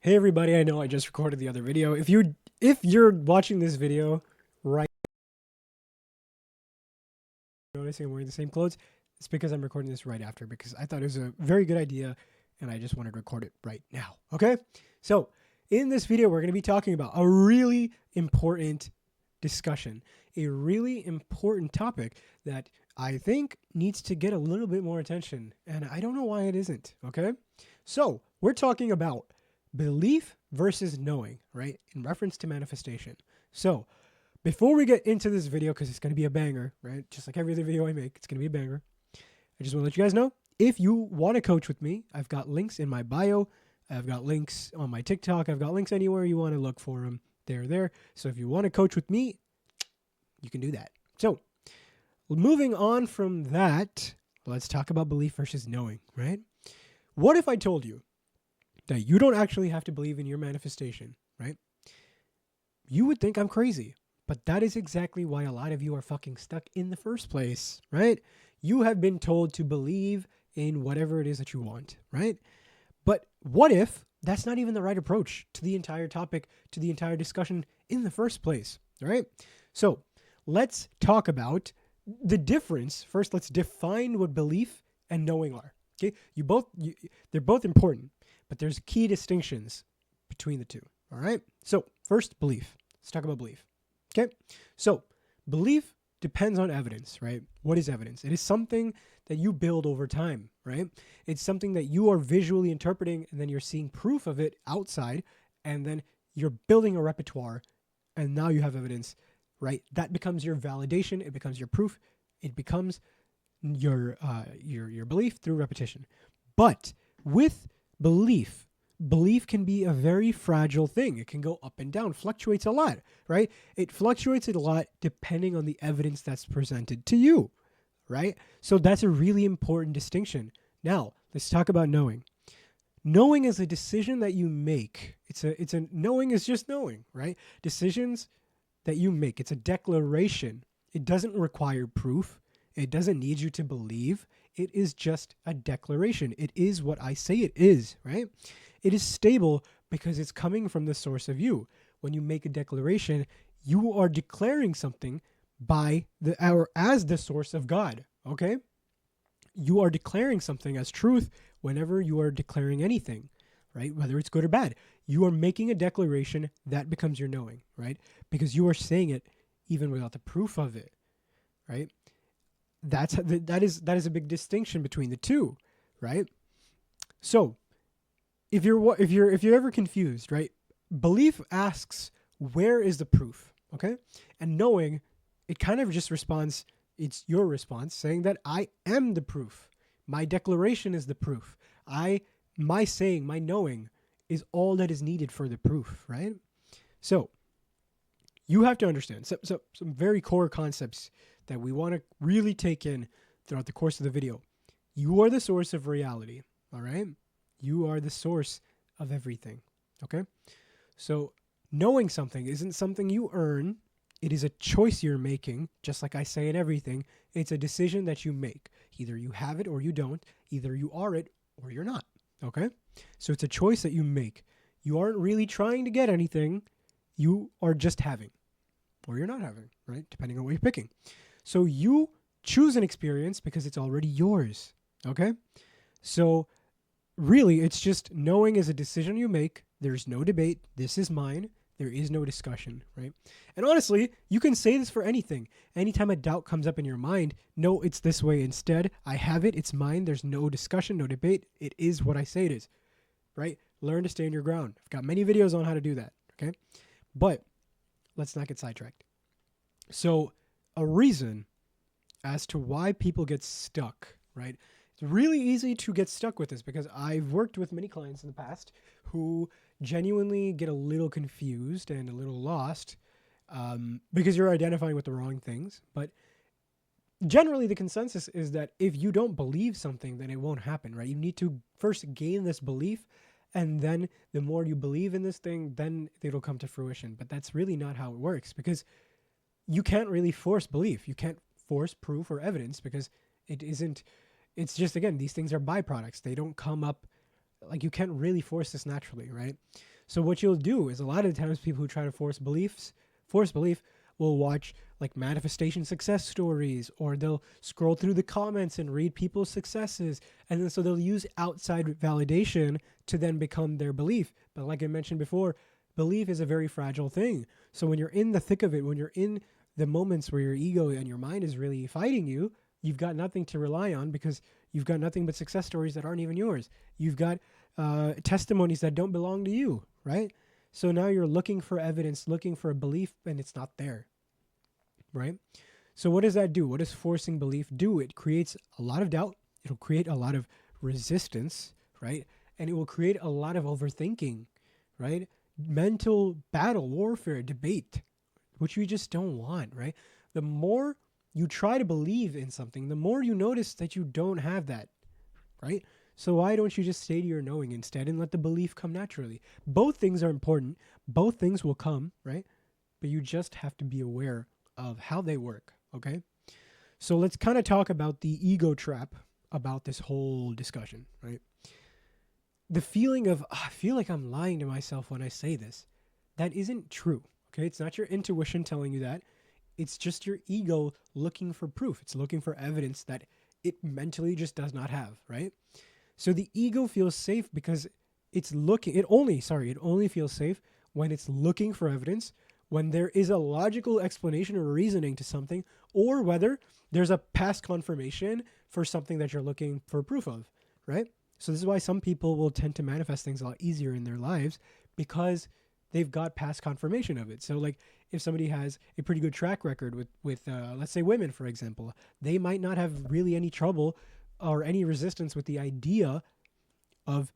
Hey everybody, I know I just recorded the other video. If you're watching this video right noticing I'm wearing the same clothes, it's because I'm recording this right after because I thought it was a very good idea and I just wanted to record it right now. Okay? So, in this video we're going to be talking about a really important discussion, a really important topic that I think needs to get a little bit more attention and I don't know why it isn't, okay? So, we're talking about belief versus knowing, right? In reference to manifestation. So, before we get into this video, because it's going to be a banger, right? Just like every other video I make, it's going to be a banger. I just want to let you guys know if you want to coach with me, I've got links in my bio. I've got links on my TikTok. I've got links anywhere you want to look for them. They're there. So if you want to coach with me, you can do that. So, moving on from that, let's talk about belief versus knowing, right? What if I told you that you don't actually have to believe in your manifestation, right? You would think I'm crazy, but that is exactly why a lot of you are fucking stuck in the first place, right? You have been told to believe in whatever it is that you want, right? But what if that's not even the right approach to the entire topic, to the entire discussion in the first place, right? So let's talk about the difference. First, let's define what belief and knowing are. Okay, they're both important, but there's key distinctions between the two. All right. So first, belief. Let's talk about belief. Okay. So belief depends on evidence, right? What is evidence? It is something that you build over time, right? It's something that you are visually interpreting and then you're seeing proof of it outside and then you're building a repertoire and now you have evidence, right? That becomes your validation. It becomes your proof. It becomes your belief through repetition. But with belief can be a very fragile thing. It can go up and down, fluctuates a lot, right? It fluctuates a lot depending on the evidence that's presented to you, right? So that's a really important distinction. Now, let's talk about knowing. Knowing is a decision that you make. It's a knowing is just knowing, right? Decisions that you make. It's a declaration. It doesn't require proof. It doesn't need you to believe. It is just a declaration. It is what I say it is, right? It is stable because it's coming from the source of you. When you make a declaration, you are declaring something by as the source of God, okay? You are declaring something as truth whenever you are declaring anything, right? Whether it's good or bad. You are making a declaration that becomes your knowing, right? Because you are saying it even without the proof of it, right? That is a big distinction between the two, right? So, if you're ever confused, right? Belief asks, where is the proof? Okay? And knowing, it kind of just responds, it's your response saying that I am the proof. My declaration is the proof. My saying, my knowing is all that is needed for the proof, right? So, you have to understand some very core concepts that we want to really take in throughout the course of the video. You are the source of reality, all right? You are the source of everything, okay? So knowing something isn't something you earn. It is a choice you're making, just like I say in everything. It's a decision that you make. Either you have it or you don't. Either you are it or you're not, okay? So it's a choice that you make. You aren't really trying to get anything. You are just having, or you're not having, right? Depending on what you're picking. So you choose an experience because it's already yours, okay? So really, it's just knowing is a decision you make. There's no debate. This is mine. There is no discussion, right? And honestly, you can say this for anything. Anytime a doubt comes up in your mind, no, it's this way instead. I have it. It's mine. There's no discussion, no debate. It is what I say it is, right? Learn to stand your ground. I've got many videos on how to do that, okay? But let's not get sidetracked. So a reason as to why people get stuck, right? It's really easy to get stuck with this because I've worked with many clients in the past who genuinely get a little confused and a little lost because you're identifying with the wrong things. But generally, the consensus is that if you don't believe something, then it won't happen, right? You need to first gain this belief, and then the more you believe in this thing, then it'll come to fruition. But that's really not how it works because you can't really force belief. You can't force proof or evidence because it isn't. It's just, again, these things are byproducts. They don't come up like you can't really force this naturally, right? So what you'll do is a lot of the times people who try to force belief will watch like manifestation success stories, or they'll scroll through the comments and read people's successes. And then so they'll use outside validation to then become their belief. But like I mentioned before, belief is a very fragile thing. So when you're in the thick of it, when you're in the moments where your ego and your mind is really fighting you, you've got nothing to rely on because you've got nothing but success stories that aren't even yours. You've got testimonies that don't belong to you, right? So now you're looking for evidence, looking for a belief, and it's not there, right? So what does that do? What does forcing belief do? It creates a lot of doubt. It'll create a lot of resistance, right? And it will create a lot of overthinking, right? Mental battle, warfare, debate, which we just don't want, right? The more you try to believe in something, the more you notice that you don't have that, right? So why don't you just stay to your knowing instead and let the belief come naturally? Both things are important. Both things will come, right? But you just have to be aware of how they work, okay? So let's kind of talk about the ego trap about this whole discussion, right? The feeling of, I feel like I'm lying to myself when I say this. That isn't true, okay? It's not your intuition telling you that. It's just your ego looking for proof. It's looking for evidence that it mentally just does not have, right? So the ego feels safe because it only feels safe when it's looking for evidence, when there is a logical explanation or reasoning to something, or whether there's a past confirmation for something that you're looking for proof of, right? So this is why some people will tend to manifest things a lot easier in their lives, because they've got past confirmation of it. So like if somebody has a pretty good track record with let's say women, for example, they might not have really any trouble or any resistance with the idea of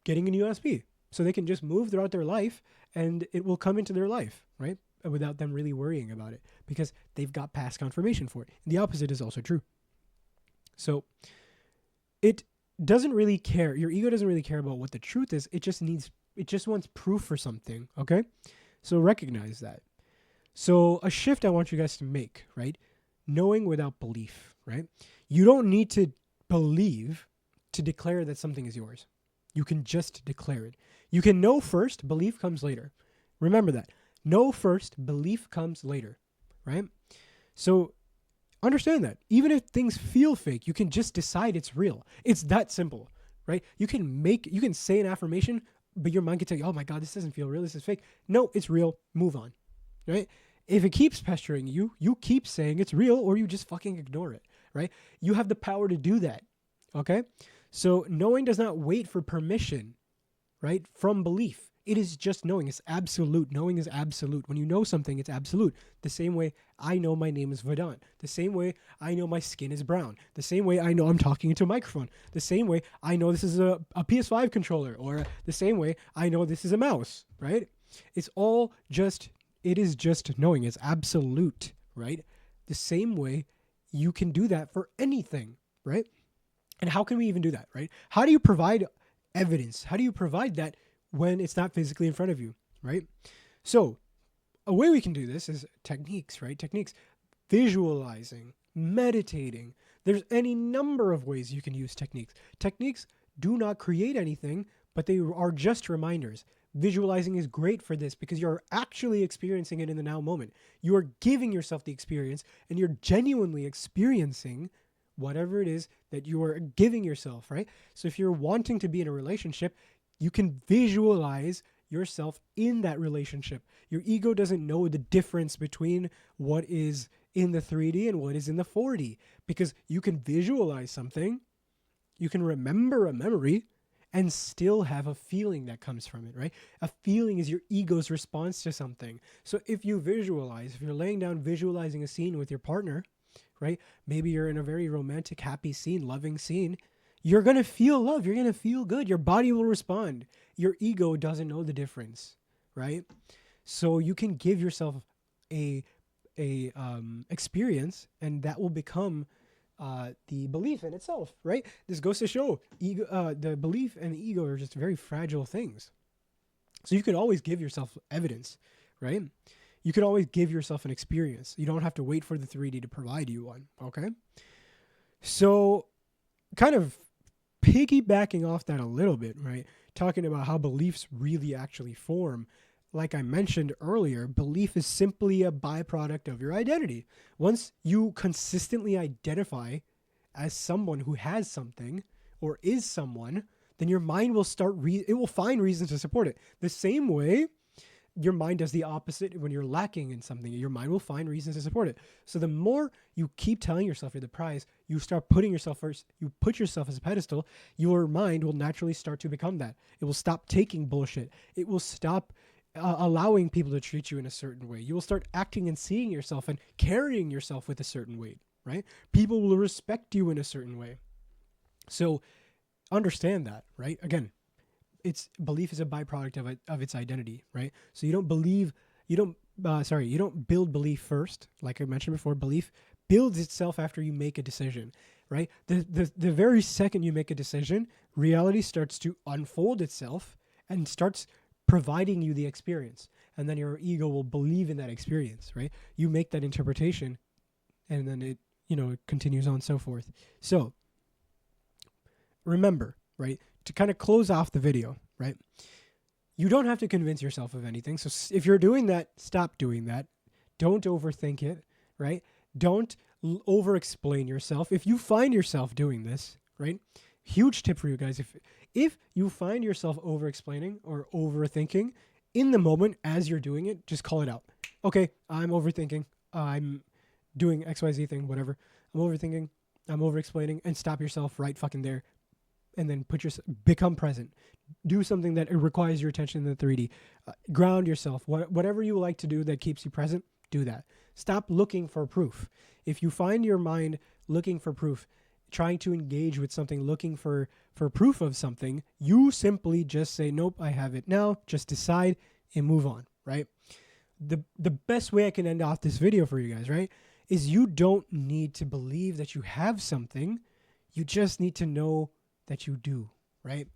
getting a new USB. So they can just move throughout their life and it will come into their life, right? Without them really worrying about it, because they've got past confirmation for it. And the opposite is also true. So it doesn't really care. Your ego doesn't really care about what the truth is. It just wants proof for something, okay? So recognize that. So a shift I want you guys to make, right? Knowing without belief, right? You don't need to believe to declare that something is yours. You can just declare it. You can know first, belief comes later. Remember that. Know first, belief comes later, right? So understand that. Even if things feel fake, you can just decide it's real. It's that simple, right? You can say an affirmation, but your mind can tell you, oh my God, this doesn't feel real. This is fake. No, it's real. Move on, right? If it keeps pestering you, you keep saying it's real, or you just fucking ignore it, right? You have the power to do that, okay? So knowing does not wait for permission, right, from belief. It is just knowing. It's absolute. Knowing is absolute. When you know something, it's absolute. The same way I know my name is Vedant. The same way I know my skin is brown. The same way I know I'm talking into a microphone. The same way I know this is a PS5 controller. Or the same way I know this is a mouse, right? It is just knowing. It's absolute, right? The same way you can do that for anything, right? And how can we even do that, right? How do you provide evidence? How do you provide that when it's not physically in front of you, right? So a way we can do this is techniques, right? Techniques, visualizing, meditating. There's any number of ways you can use techniques. Techniques do not create anything, but they are just reminders. Visualizing is great for this because you're actually experiencing it in the now moment. You are giving yourself the experience, and you're genuinely experiencing whatever it is that you are giving yourself, right? So if you're wanting to be in a relationship, you can visualize yourself in that relationship. Your ego doesn't know the difference between what is in the 3D and what is in the 4D, because you can visualize something, you can remember a memory, and still have a feeling that comes from it, right? A feeling is your ego's response to something. So if you visualize, if you're laying down visualizing a scene with your partner, right? Maybe you're in a very romantic, happy scene, loving scene. You're going to feel love. You're going to feel good. Your body will respond. Your ego doesn't know the difference, right? So you can give yourself a experience, and that will become the belief in itself, right? This goes to show the belief and the ego are just very fragile things. So you can always give yourself evidence, right? You can always give yourself an experience. You don't have to wait for the 3D to provide you one, okay? So kind of piggybacking off that a little bit, right? Talking about how beliefs really actually form. Like I mentioned earlier, belief is simply a byproduct of your identity. Once you consistently identify as someone who has something or is someone, then your mind will it will find reasons to support it. The same way your mind does the opposite when you're lacking in something. Your mind will find reasons to support it. So the more you keep telling yourself you're the prize, you start putting yourself first, you put yourself as a pedestal, your mind will naturally start to become that. It will stop taking bullshit. It will stop allowing people to treat you in a certain way. You will start acting and seeing yourself and carrying yourself with a certain weight, right? People will respect you in a certain way. So understand that, right? Again, belief is a byproduct of its identity, right? So you don't build belief first. Like I mentioned before, belief builds itself after you make a decision, right? The very second you make a decision, reality starts to unfold itself and starts providing you the experience. And then your ego will believe in that experience, right? You make that interpretation and then it continues on, so forth. So remember, right? To kind of close off the video, right? You don't have to convince yourself of anything. So if you're doing that, stop doing that. Don't overthink it, right? Don't over-explain yourself. If you find yourself doing this, right? Huge tip for you guys. If you find yourself over-explaining or overthinking in the moment as you're doing it, just call it out. Okay, I'm overthinking. I'm doing XYZ thing, whatever. I'm overthinking. I'm over-explaining, and stop yourself right fucking there. And then become present. Do something that requires your attention in the 3D. Ground yourself. Whatever you like to do that keeps you present, do that. Stop looking for proof. If you find your mind looking for proof, trying to engage with something, looking for proof of something, you simply just say, nope, I have it now. Just decide and move on, right? The best way I can end off this video for you guys, right, is you don't need to believe that you have something. You just need to know that you do, right?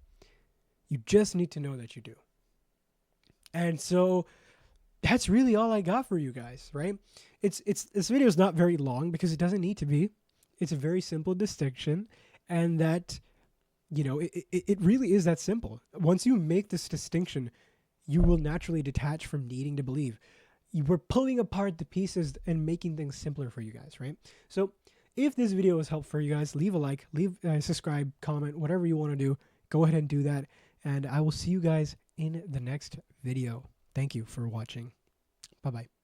You just need to know that you do. And so that's really all I got for you guys, right? This video is not very long because it doesn't need to be. It's a very simple distinction, and that, it really is that simple. Once you make this distinction, you will naturally detach from needing to believe. You were pulling apart the pieces and making things simpler for you guys, right? So if this video was helpful for you guys, leave a like, subscribe, comment, whatever you want to do. Go ahead and do that. And I will see you guys in the next video. Thank you for watching. Bye-bye.